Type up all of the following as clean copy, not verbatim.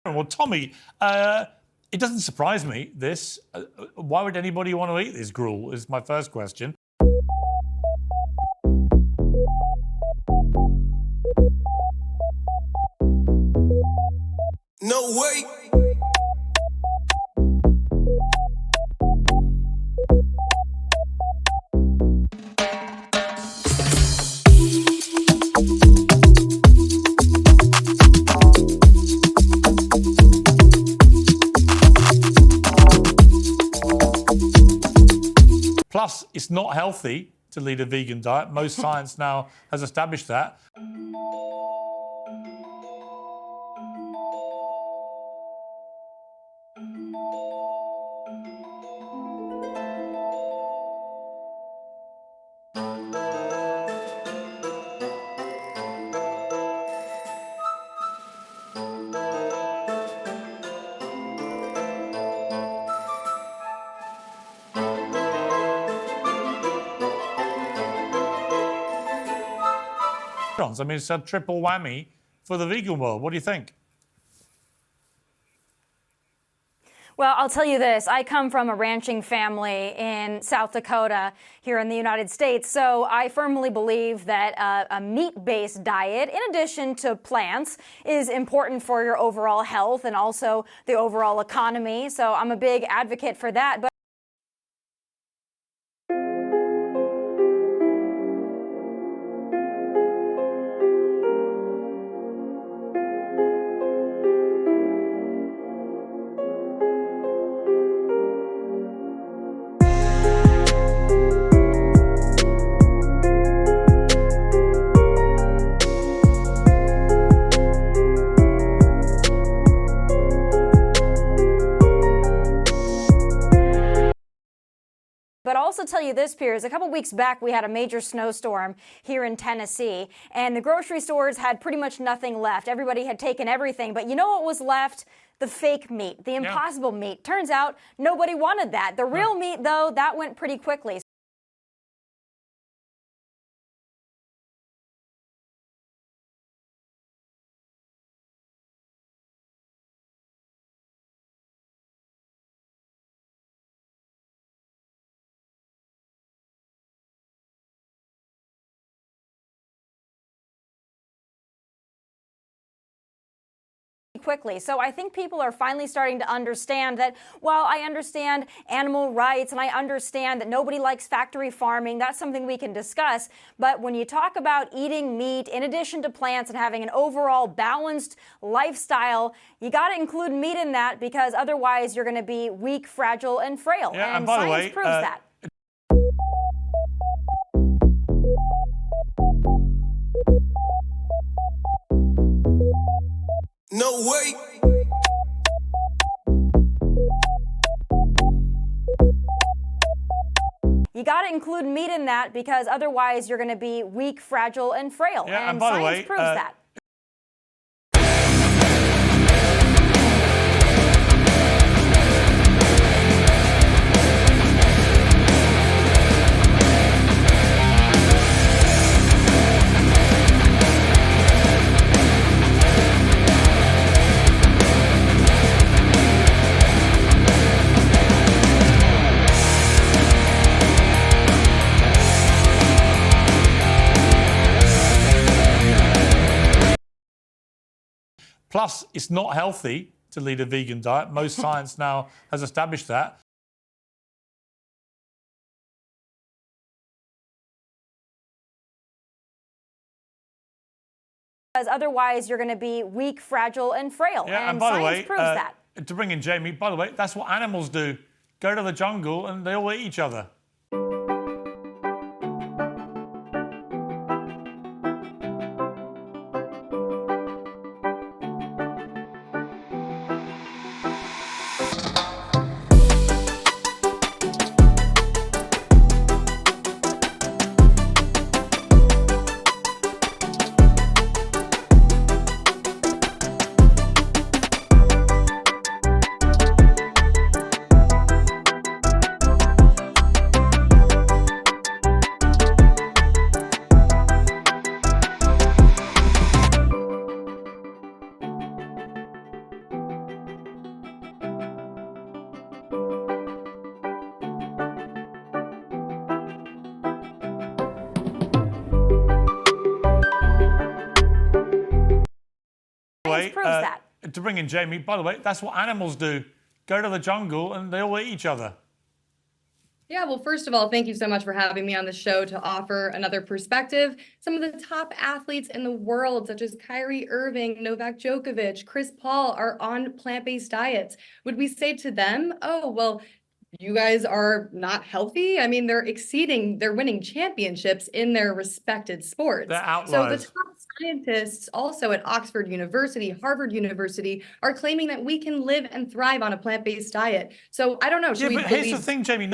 Well, Tomi, it doesn't surprise me, this. Why would anybody want to eat this gruel, is my first question. No way. Plus, it's not healthy to lead a vegan diet. Most science now has established that. I mean, it's a triple whammy for the vegan world. What do you think? Well, I'll tell you this. I come from a ranching family in South Dakota here in the United States, so I firmly believe that a meat-based diet, in addition to plants, is important for your overall health and also the overall economy. So I'm a big advocate for that. But I'll also tell you this, Piers, a couple weeks back we had a major snowstorm here in Tennessee, and the grocery stores had pretty much nothing left. Everybody had taken everything, but you know what was left? The fake meat, the impossible meat. Turns out nobody wanted that. The real meat, though, that went pretty quickly. So I think people are finally starting to understand that, while I understand animal rights and I understand that nobody likes factory farming, that's something we can discuss. But when you talk about eating meat in addition to plants and having an overall balanced lifestyle, you got to include meat in that, because otherwise you're going to be weak, fragile, and frail. Yeah, and by the science way, proves that. No way. You got to include meat in that, because otherwise you're going to be weak, fragile, and frail. Yeah, and by the science way, proves that. Plus, it's not healthy to lead a vegan diet. Most science now has established that. Because otherwise you're going to be weak, fragile, and frail. Yeah, and by the science way, proves that. to bring in Jamie, by the way, that's what animals do. Go to the jungle and they all eat each other. proves that. To bring in Jamie, by the way, that's what animals do. Go to the jungle and they all eat each other. Yeah, well, first of all, thank you so much for having me on the show to offer another perspective. Some of the top athletes in the world, such as Kyrie Irving, Novak Djokovic, Chris Paul, are on plant-based diets. Would we say to them, oh, well, you guys are not healthy? I mean, they're winning championships in their respected sports. They're So the outliers. top scientists also at Oxford University, Harvard University, are claiming that we can live and thrive on a plant-based diet. So I don't know. Yeah, but here's the thing, Jamie.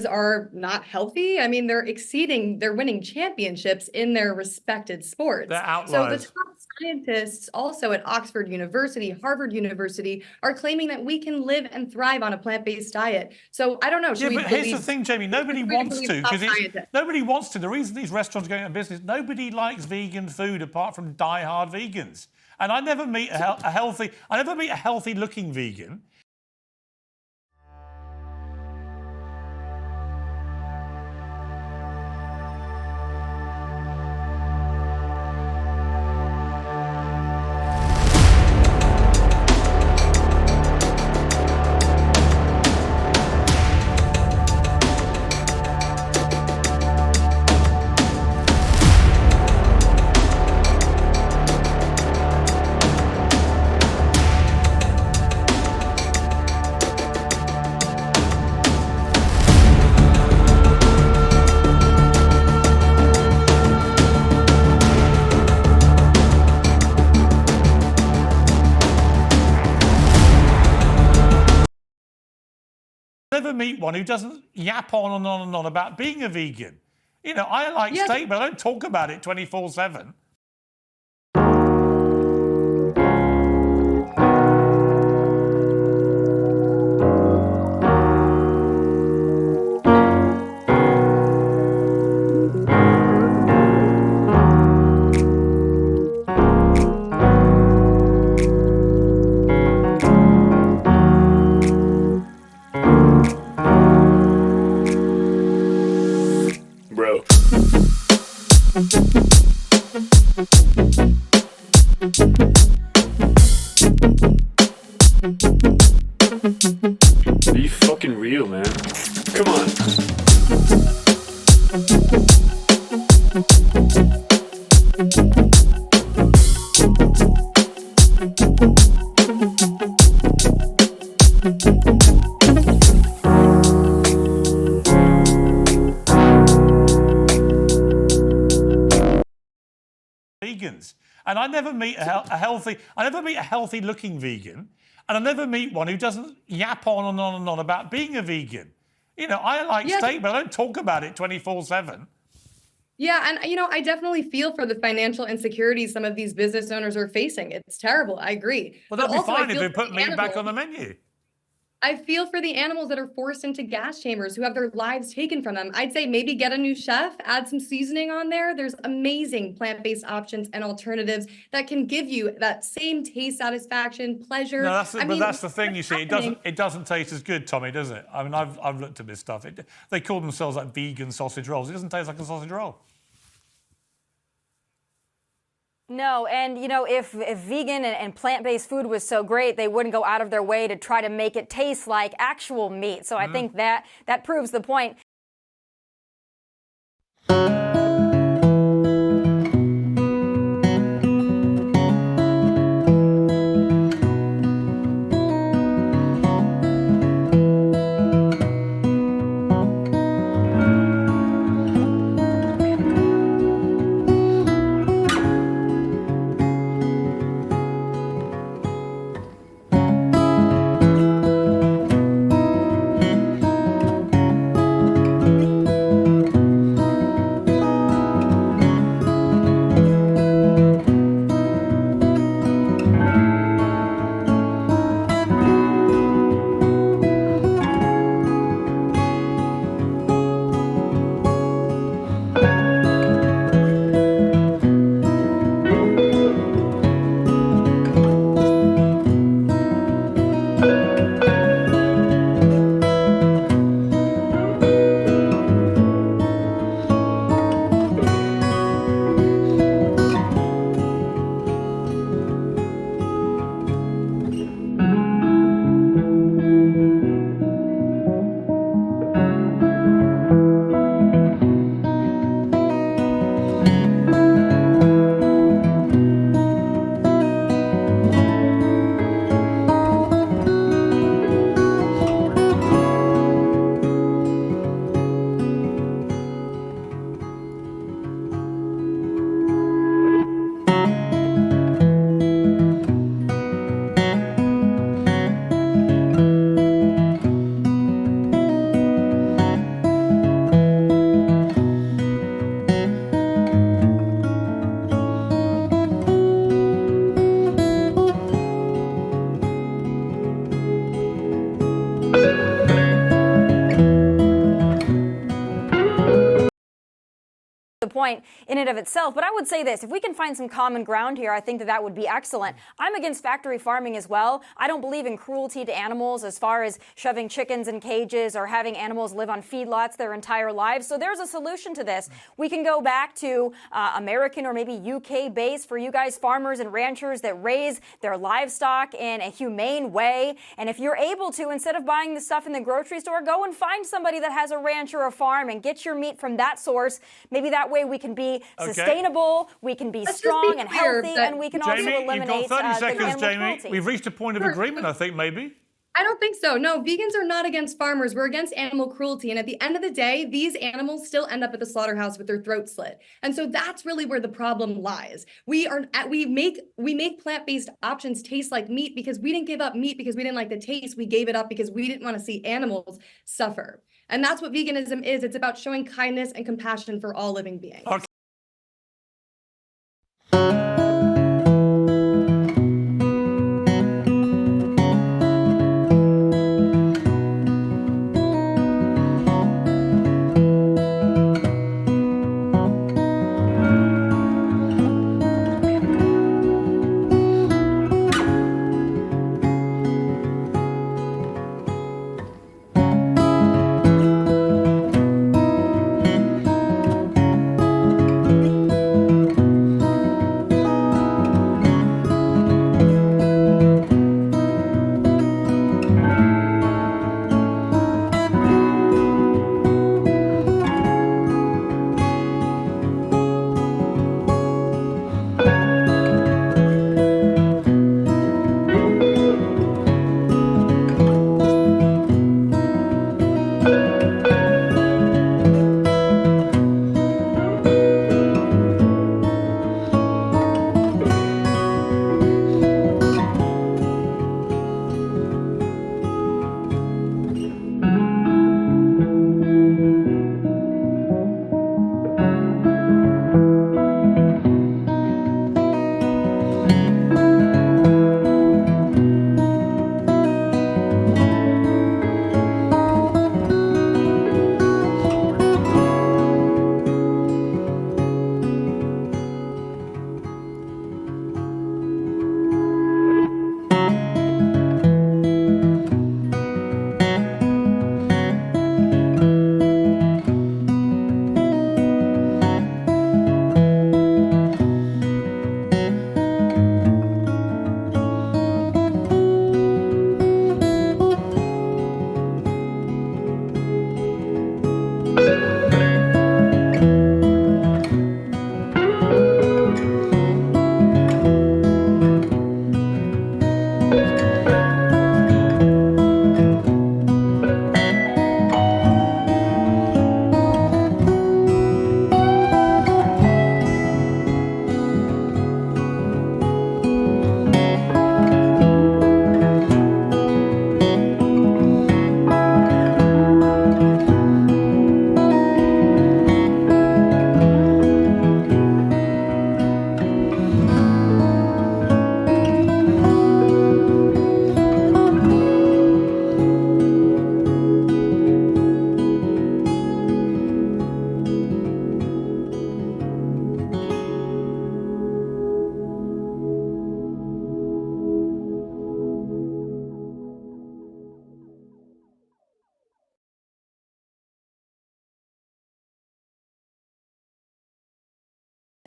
are not healthy. I mean, they're winning championships in their respected sports. They're So the outliers. top scientists also at Oxford University, Harvard University, are claiming that we can live and thrive on a plant-based diet. So I don't know. Yeah, but here's the thing, Jamie. Nobody wants to, because nobody wants to. The reason these restaurants are going out of business, nobody likes vegan food apart from die-hard vegans. And I never meet a healthy-looking vegan. Never meet one who doesn't yap on and on and on about being a vegan. You know, I like steak, but I don't talk about it 24/7. Bro. Be fucking real, man. Come on. Vegans, and I never meet a healthy-looking vegan, and I never meet one who doesn't yap on and on and on about being a vegan. You know, I like steak, but I don't talk about it 24/7. Yeah, and you know, I definitely feel for the financial insecurities some of these business owners are facing. It's terrible. I agree. Well, that'd be also, I fine if feel they for put the meat back animals. on the menu. I feel for the animals that are forced into gas chambers, who have their lives taken from them. I'd say maybe get a new chef, add some seasoning on there. There's amazing plant-based options and alternatives that can give you that same taste satisfaction, pleasure. No, mean, that's the thing. You see, happening. it doesn't taste as good, Tommy, does it? I mean, I've looked at this stuff. They call themselves like vegan sausage rolls. It doesn't taste like a sausage roll. No, and you know, if vegan and plant-based food was so great, they wouldn't go out of their way to try to make it taste like actual meat. So I think that proves the point. The point in and of itself, but I would say this: if we can find some common ground here, I think that would be excellent. I'm against factory farming as well. I don't believe in cruelty to animals as far as shoving chickens in cages or having animals live on feedlots their entire lives. So there's a solution to this. We can go back to American or maybe UK base for you guys farmers and ranchers that raise their livestock in a humane way. And if you're able to, instead of buying the stuff in the grocery store, go and find somebody that has a ranch or a farm and get your meat from that source. Maybe that way we can be sustainable, we can be strong and healthy, and we can Jamie, also eliminate you've got 30 seconds, Jamie. cruelty. We've reached a point of agreement, I think, maybe. I don't think so. No, vegans are not against farmers. We're against animal cruelty. And at the end of the day, these animals still end up at the slaughterhouse with their throat slit. And so that's really where the problem lies. We make plant-based options taste like meat because we didn't give up meat because we didn't like the taste. We gave it up because we didn't want to see animals suffer. And that's what veganism is. It's about showing kindness and compassion for all living beings. Okay.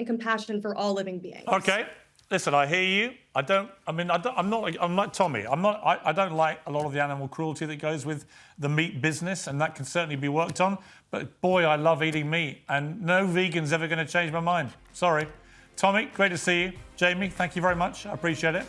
and compassion for all living beings. Okay. Listen, I hear you. I'm like Tommy. I don't like a lot of the animal cruelty that goes with the meat business, and that can certainly be worked on. But boy, I love eating meat, and no vegan's ever going to change my mind. Sorry. Tommy, great to see you. Jamie, thank you very much. I appreciate it.